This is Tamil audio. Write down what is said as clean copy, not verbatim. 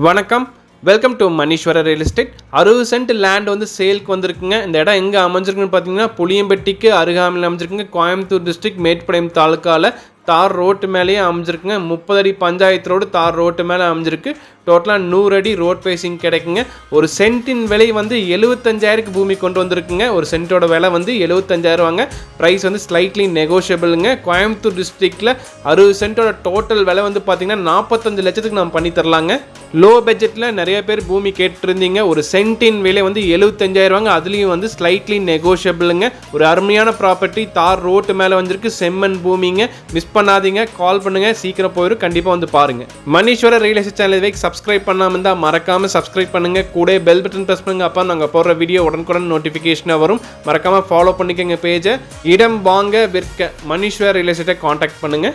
வணக்கம். Welcome to Maneeswara real estate. 60 cent land வந்து சேல்க்கு வந்திருக்குங்க. இந்த இடம் எங்கே அமைஞ்சிருக்குன்னு பார்த்தீங்கன்னா புளியம்பட்டிக்கு அருகாமையில் அமைஞ்சிருக்குங்க. கோயம்புத்தூர் டிஸ்ட்ரிக்ட் மேட்டுப்பாளையம் தாலுக்காவில் தார் ரோட்டு மேலேயே அமைஞ்சிருக்குங்க. 30 அடி பஞ்சாயத்து ரோடு தார் ரோட்டு மேலே அமைஞ்சிருக்கு. டோட்டலாக 100 அடி ரோட் பேசிங் கிடைக்குங்க. ஒரு சென்ட்டின் விலை வந்து 75,000க்கு பூமி கொண்டு வந்திருக்குங்க. ஒரு சென்ட்டோட விலை வந்து 75,000 வாங்க. ப்ரைஸ் வந்து ஸ்லைட்லி நெகோஷியபிளுங்க. கோயம்புத்தூர் டிஸ்ட்ரிக்டில் 60 சென்ட்டோட டோட்டல் விலை வந்து பார்த்தீங்கன்னா 45 லட்சத்துக்கு நம்ம பண்ணி தரலாங்க. லோ பட்ஜெட்டில் நிறைய பேர் பூமி கேட்டுருந்தீங்க. ஒரு சென்ட்டின் விலை வந்து 75,000 வாங்க. அதுலேயும் வந்து ஸ்லைட்லி நெகோஷியபிளுங்க. ஒரு அருமையான ப்ராப்பர்ட்டி தார் ரோட்டு மேலே வந்திருக்கு. செம்மண் பூமிங்க. மிஸ் பண்ணாதீங்க, கால் பண்ணுங்க, சீக்கிரம் போயிடும். கண்டிப்பாக வந்து பாருங்க. மணீஸ்வர ரியல் எஸ்டேட் சேனலை சப்ஸ்கிரைப் பண்ணாமல் இருந்தால் மறக்காம சப்ஸ்கிரைப் பண்ணுங்க. கூட பெல் பட்டன் ப்ரெஸ் பண்ணுங்க. அப்போ நாங்கள் போடுற வீடியோ உடனுக்குடன் நோட்டிஃபிகேஷனாக வரும். மறக்காம ஃபாலோ பண்ணிக்கங்க பேஜை. இடம் வாங்க விற்க மணீஸ்வர ரியல் எஸ்டேட்டை காண்டாக்ட் பண்ணுங்க.